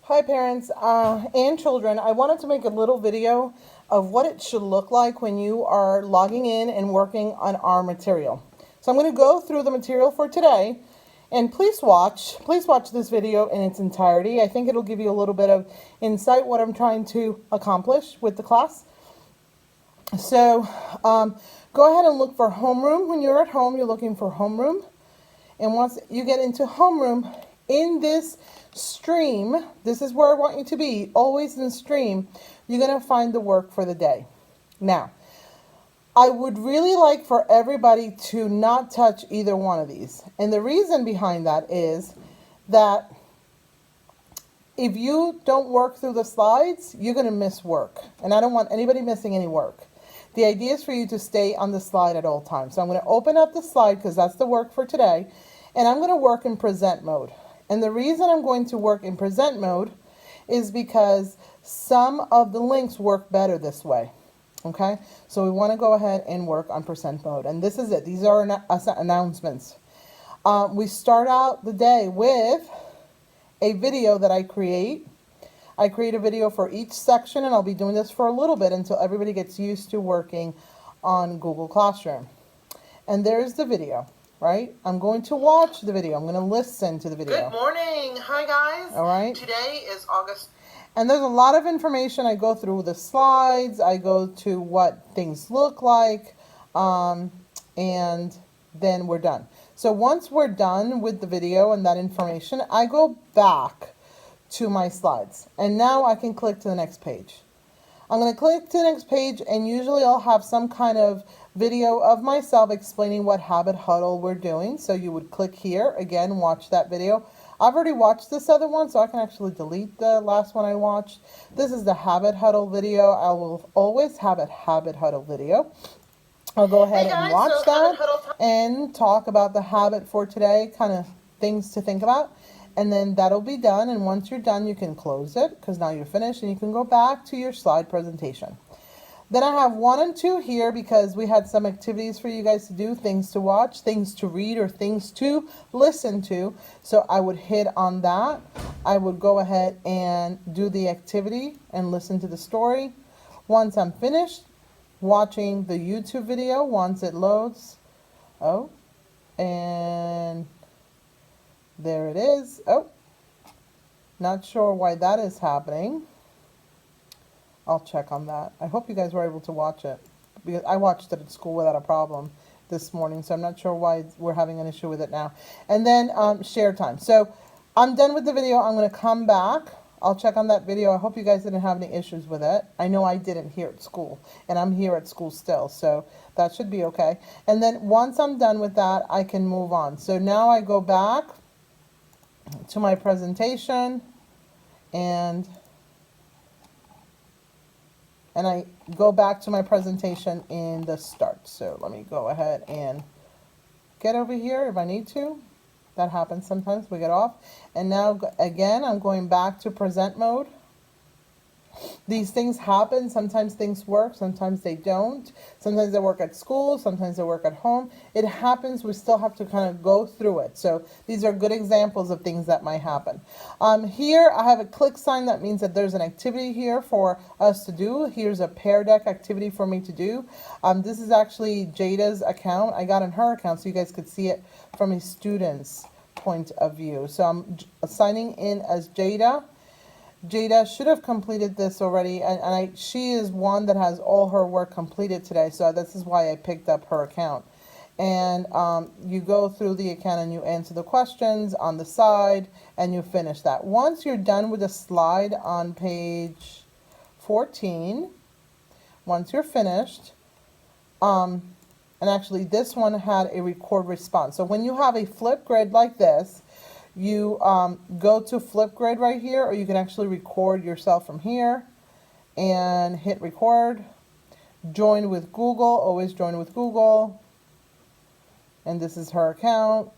Hi parents and children. I wanted to make a little video of what it should look like when you are logging in and working on our material. So I'm going to go through the material for today, and please watch this video in its entirety. I think it'll give you a little bit of insight what I'm trying to accomplish with the class. So go ahead and look for Homeroom. When you're at home, you're looking for Homeroom. And once you get into Homeroom, in this stream, this is where I want you to be, always in stream, you're going to find the work for the day. Now, I would really like for everybody to not touch either one of these. And the reason behind that is that if you don't work through the slides, you're going to miss work. And I don't want anybody missing any work. The idea is for you to stay on the slide at all times. So I'm going to open up the slide because that's the work for today. And I'm going to work in present mode. And the reason I'm going to work in present mode is because some of the links work better this way. Okay, so we want to go ahead and work on present mode. And this is it. These are announcements. We start out the day with a video that I create. I create a video for each section, and I'll be doing this for a little bit until everybody gets used to working on Google Classroom. And there's the video. Right? I'm going to watch the video. I'm going to listen to the video. Good morning. Hi, guys. All right. Today is August. And there's a lot of information. I go through the slides. I go to what things look like. And then we're done. So once we're done with the video and that information, I go back to my slides. And now I can click to the next page. I'm going to click to the next page, and usually I'll have some kind of video of myself explaining what Habit Huddle we're doing. So you would click here, again, watch that video. I've already watched this other one, so I can actually delete the last one I watched. This is the Habit Huddle video. I will always have a Habit Huddle video. I'll go ahead and watch that and talk about the habit for today, kind of things to think about. And then that'll be done. And once you're done, you can close it because now you're finished and you can go back to your slide presentation. Then I have 1 and 2 here because we had some activities for you guys to do, things to watch, things to read, or things to listen to. So I would hit on that. I would go ahead and do the activity and listen to the story. Once I'm finished watching the YouTube video, once it loads, and there it is. Not sure why that is happening. I'll check on that. I hope you guys were able to watch it, because I watched it at school without a problem this morning, so I'm not sure why we're having an issue with it now. And then share time. So I'm done with the video. I'm going to come back. I'll check on that video. I hope you guys didn't have any issues with it. I know I didn't here at school, and I'm here at school still, so that should be okay. And then once I'm done with that, I can move on. So now I go back to my presentation, and I go back to my presentation in the start. So let me go ahead and get over here if I need to. That happens sometimes, we get off. And now again, I'm going back to present mode. These things happen. Sometimes things work, sometimes they don't. Sometimes they work at school, sometimes they work at home. It happens. We still have to kind of go through it. So these are good examples of things that might happen. Here I have a click sign. That means that there's an activity here for us to do. Here's a Pear Deck activity for me to do. This is actually Jada's account. I got in her account so you guys could see it from a student's point of view. So I'm signing in as Jada. Jada should have completed this already, and she is one that has all her work completed today, so this is why I picked up her account. And you go through the account and you answer the questions on the side, and you finish that. Once you're done with the slide on page 14, once you're finished, and actually this one had a record response. So when you have a flip grid like this, you go to Flipgrid right here, or you can actually record yourself from here and hit record. Join with Google, always join with Google. And this is her account.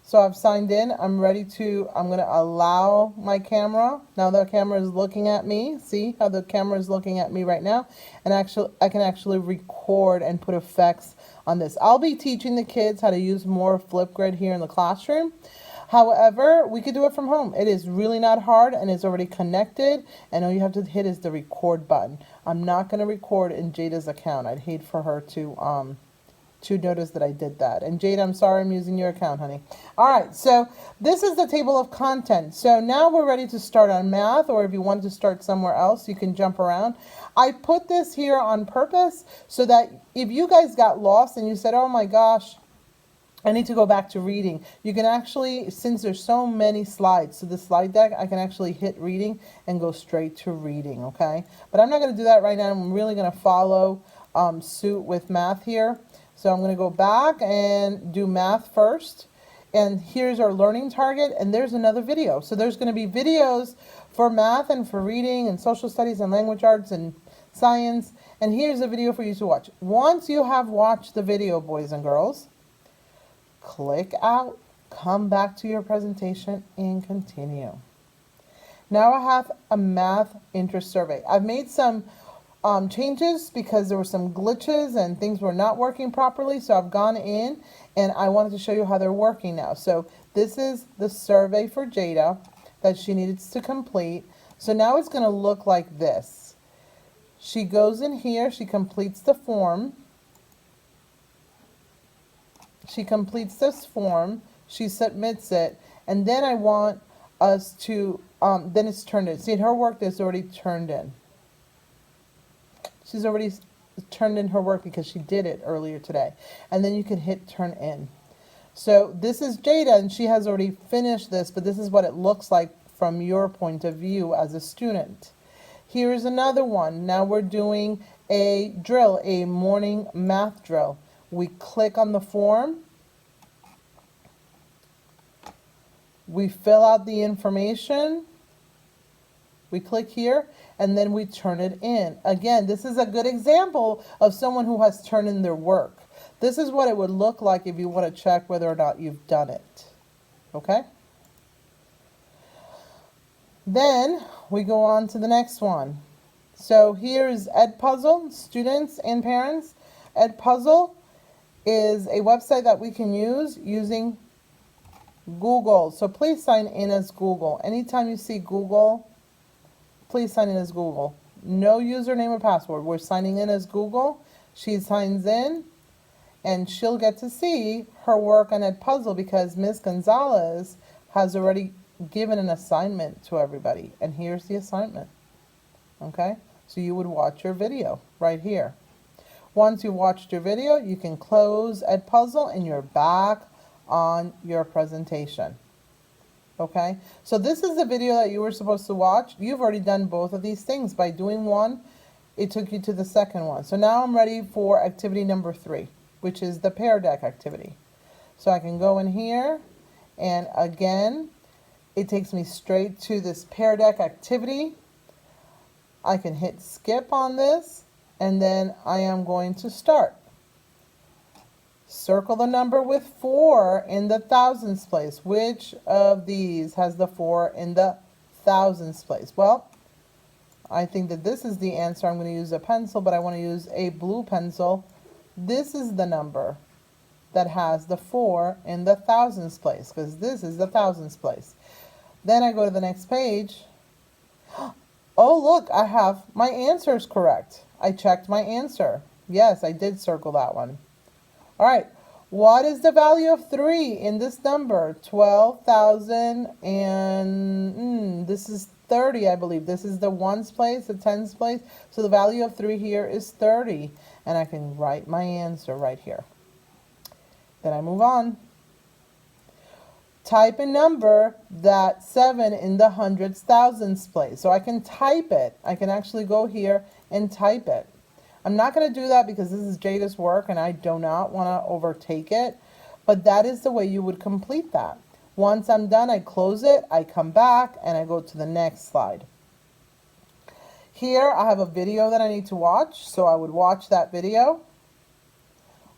So I've signed in. I'm ready to, I'm going to allow my camera. Now the camera is looking at me. See how the camera is looking at me right now? And actually, I can actually record and put effects on this. I'll be teaching the kids how to use more Flipgrid here in the classroom. However, we could do it from home. It is really not hard and it's already connected. And all you have to hit is the record button. I'm not going to record in Jada's account. I'd hate for her to notice that I did that. And Jada, I'm sorry I'm using your account, honey. All right, so this is the table of content. So now we're ready to start on math, or if you want to start somewhere else, you can jump around. I put this here on purpose so that if you guys got lost and you said, oh my gosh, I need to go back to reading, you can actually, since there's so many slides to the slide deck, I can actually hit reading and go straight to reading, okay? But I'm not going to do that right now. I'm really going to follow suit with math here. So I'm going to go back and do math first. And here's our learning target. And there's another video. So there's going to be videos for math and for reading and social studies and language arts and science. And here's a video for you to watch. Once you have watched the video, boys and girls, click out, come back to your presentation and continue. Now I have a math interest survey. I've made some changes because there were some glitches and things were not working properly. So I've gone in and I wanted to show you how they're working now. So this is the survey for Jada that she needs to complete. So now it's going to look like this. She goes in here, she completes the form. She completes this form, she submits it, and then I want us to, then it's turned in. See, her work is already turned in. She's already turned in her work because she did it earlier today. And then you can hit turn in. So this is Jada, and she has already finished this, but this is what it looks like from your point of view as a student. Here's another one. Now we're doing a drill, a morning math drill. We click on the form. We fill out the information. We click here, and then we turn it in. Again, this is a good example of someone who has turned in their work. This is what it would look like if you want to check whether or not you've done it. Okay? Then we go on to the next one. So here's EdPuzzle, students and parents. EdPuzzle is a website that we can use using Google. So please sign in as Google. Anytime you see Google, please sign in as Google. No username or password. We're signing in as Google. She signs in and she'll get to see her work on EdPuzzle because Ms. Gonzalez has already given an assignment to everybody. And here's the assignment. Okay? So you would watch your video right here. Once you watched your video, you can close EdPuzzle and you're back on your presentation. Okay, so this is the video that you were supposed to watch. You've already done both of these things. By doing one, it took you to the second one. So now I'm ready for activity number 3, which is the Pear Deck activity. So I can go in here, and again, it takes me straight to this Pear Deck activity. I can hit skip on this, and then I am going to start. Circle the number with 4 in the thousands place. Which of these has the 4 in the thousands place? Well, I think that this is the answer. I'm going to use a pencil, but I want to use a blue pencil. This is the number that has the 4 in the thousands place, because this is the thousands place. Then I go to the next page. Oh, look, I have my answers correct. I checked my answer. Yes, I did circle that one. All right, what is the value of 3 in this number? 12,000 and this is 30, I believe. This is the ones place, the tens place. So the value of 3 here is 30. And I can write my answer right here. Then I move on. Type a number that 7 in the hundreds, thousands place. So I can type it. I can actually go here and type it. I'm not going to do that because this is Jada's work and I do not want to overtake it. But that is the way you would complete that. Once I'm done, I close it, I come back, and I go to the next slide. Here I have a video that I need to watch, so I would watch that video.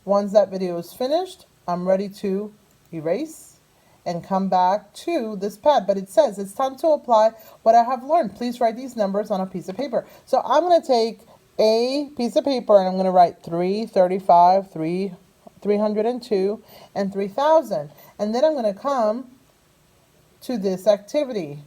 Once that video is finished, I'm ready to erase and come back to this pad. But it says it's time to apply what I have learned. Please write these numbers on a piece of paper. So I'm going to take a piece of paper and I'm going to write 335, 302, and 3000. And then I'm going to come to this activity.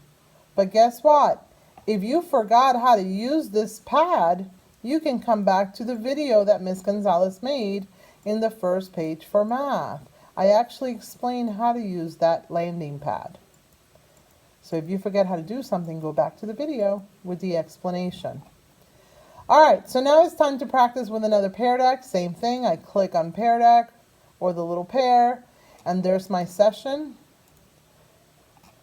But guess what? If you forgot how to use this pad, you can come back to the video that Ms. Gonzalez made in the first page for math. I actually explained how to use that landing pad. So if you forget how to do something, go back to the video with the explanation. Alright, so now it's time to practice with another Pear Deck. Same thing, I click on Pear Deck or the little pear, and there's my session.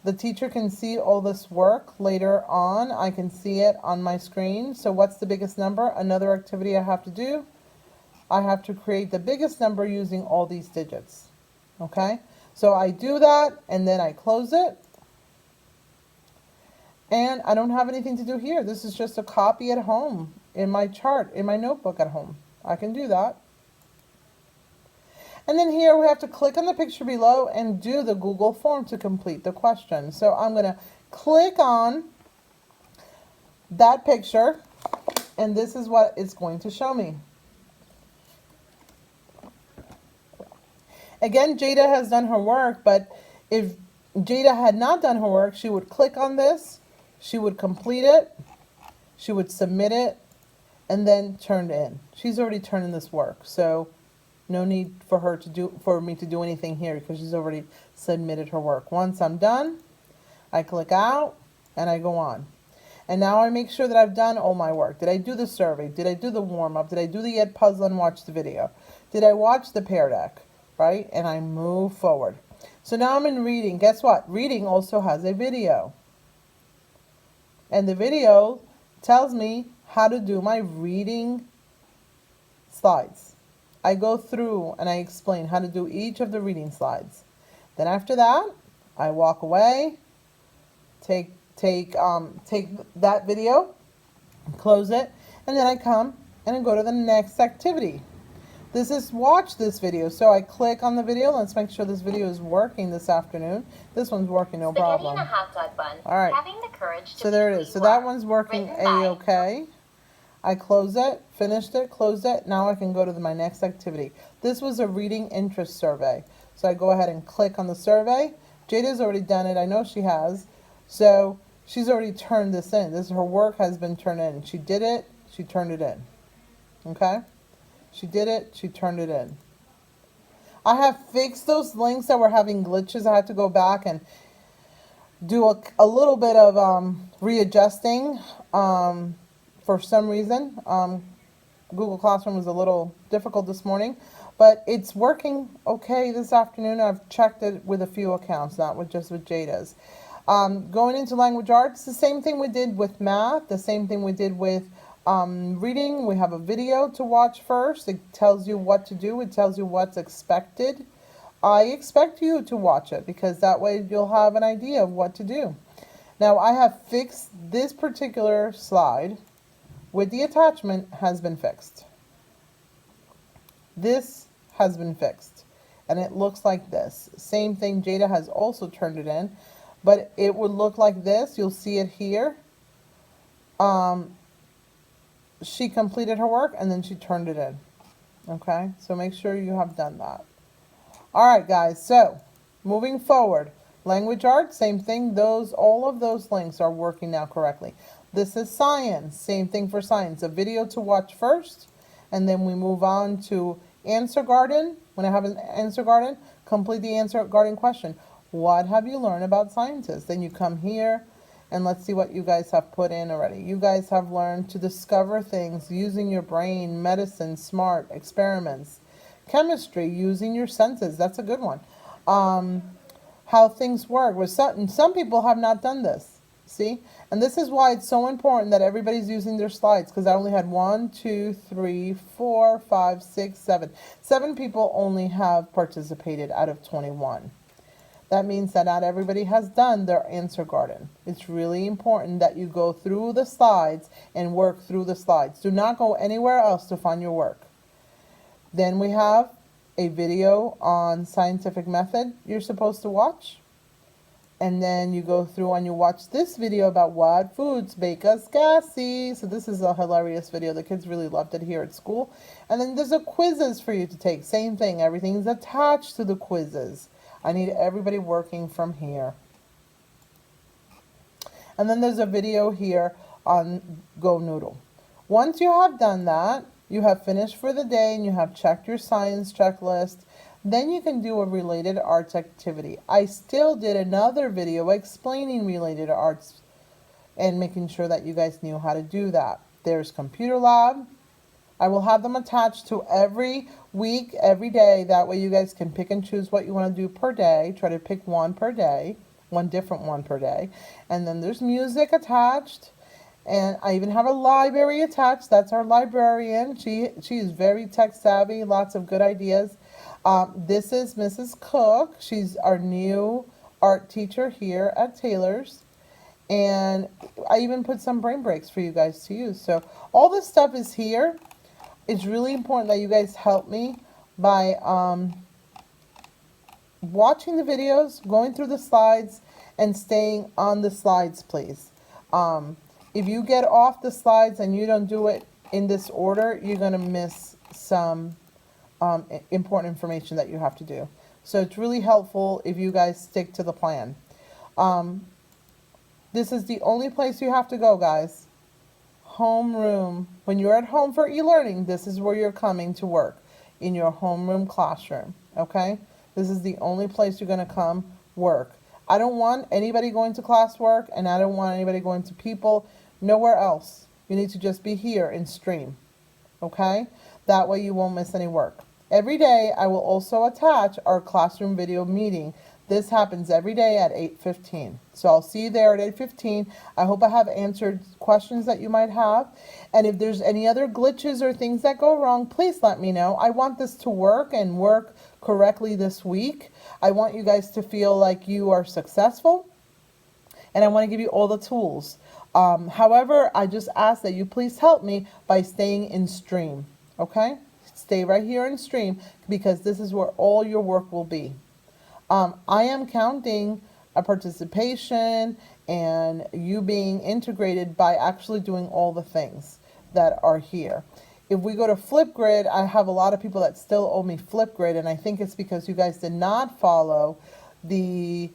The teacher can see all this work later on. I can see it on my screen. So what's the biggest number? Another activity I have to do. I have to create the biggest number using all these digits. Okay, so I do that and then I close it. And I don't have anything to do here. This is just a copy at home in my chart, in my notebook at home. I can do that. And then here we have to click on the picture below and do the Google form to complete the question. So I'm going to click on that picture, and this is what it's going to show me. Again, Jada has done her work, but if Jada had not done her work, she would click on this, she would complete it, she would submit it, and then turn it in. She's already turned in this work, so no need for me to do anything here because she's already submitted her work. Once I'm done, I click out and I go on. And now I make sure that I've done all my work. Did I do the survey? Did I do the warm-up? Did I do the EdPuzzle and watch the video? Did I watch the Pear Deck? Right? And I move forward. So now I'm in reading. Guess what? Reading also has a video. And the video tells me how to do my reading slides. I go through and I explain how to do each of the reading slides. Then after that, I walk away, take that video, close it, and then I come and I go to the next activity. This is watch this video. So I click on the video. Let's make sure this video is working this afternoon. This one's working no problem. Spaghetti and a hot dog bun. All right. Having the courage to So there it be is. So who you that are. one's working Written by- A-okay. I close it, finished it, closed it. Now I can go to my next activity. This was a reading interest survey. So I go ahead and click on the survey. Jada's already done it. I know she has. So she's already turned this in. Her work has been turned in. She did it. She turned it in. Okay? She did it. She turned it in. I have fixed those links that were having glitches. I had to go back and do a little bit of readjusting. For some reason, Google Classroom was a little difficult this morning, but it's working okay this afternoon. I've checked it with a few accounts, not with just with Jada's. Going into language arts, the same thing we did with math, the same thing we did with reading. We have a video to watch first. It tells you what to do. It tells you what's expected. I expect you to watch it because that way you'll have an idea of what to do. Now I have fixed this particular slide with the attachment has been fixed. This has been fixed and it looks like this. Same thing, Jada has also turned it in, but it would look like this. You'll see it here. She completed her work and then she turned it in. Okay, so make sure you have done that. All right, guys, so moving forward, language arts, same thing. All of those links are working now correctly. This is science, same thing for science. A video to watch first, and then we move on to answer garden. When I have an answer garden, complete the answer garden question. What have you learned about scientists? Then you come here, and let's see what you guys have put in already. You guys have learned to discover things using your brain, medicine, smart, experiments, chemistry, using your senses. That's a good one. How things work. Some people have not done this. See? And this is why it's so important that everybody's using their slides, because I only had 1, 2, 3, 4, 5, 6, 7. 7 people only have participated out of 21. That means that not everybody has done their answer garden. It's really important that you go through the slides and work through the slides. Do not go anywhere else to find your work. Then we have a video on scientific method you're supposed to watch. And then you go through and you watch this video about what foods make us gassy. So this is a hilarious video. The kids really loved it here at school. And then there's a quizzes for you to take. Same thing. Everything's attached to the quizzes. I need everybody working from here. And then there's a video here on Go Noodle. Once you have done that, you have finished for the day and you have checked your science checklist, then you can do a related arts activity. I still did another video explaining related arts and making sure that you guys knew how to do that. There's computer lab. I will have them attached to every week, every day. That way you guys can pick and choose what you want to do per day. Try to pick one per day, one different one per day. And then there's music attached. And I even have a library attached. That's our librarian. She is very tech savvy, lots of good ideas. This is Mrs. Cook. She's our new art teacher here at Taylor's. And I even put some brain breaks for you guys to use. So all this stuff is here. It's really important that you guys help me by watching the videos, going through the slides, and staying on the slides, please. If you get off the slides and you don't do it in this order, you're going to miss some important information that you have to do. So it's really helpful if you guys stick to the plan. This is the only place you have to go, guys. Homeroom. When you're at home for e-learning, this is where you're coming to work, in your homeroom classroom, okay? This is the only place you're going to come work. I don't want anybody going to classwork, and I don't want anybody going to people, nowhere else. You need to just be here and stream, okay? That way you won't miss any work. Every day, I will also attach our classroom video meeting. This happens every day at 8:15. So I'll see you there at 8:15. I hope I have answered questions that you might have. And if there's any other glitches or things that go wrong, please let me know. I want this to work and work correctly this week. I want you guys to feel like you are successful. And I want to give you all the tools. However, I just ask that you please help me by staying in stream. Okay? Stay right here in stream, because this is where all your work will be. I am counting a participation and you being integrated by actually doing all the things that are here. If we go to Flipgrid, I have a lot of people that still owe me Flipgrid, and I think it's because you guys did not follow the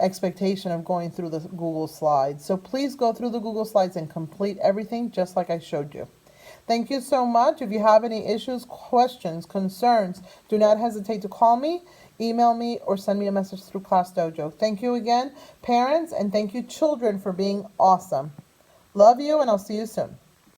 expectation of going through the Google Slides. So please go through the Google Slides and complete everything just like I showed you. Thank you so much. If you have any issues, questions, concerns, do not hesitate to call me, email me, or send me a message through Class Dojo. Thank you again, parents, and thank you, children, for being awesome. Love you, and I'll see you soon.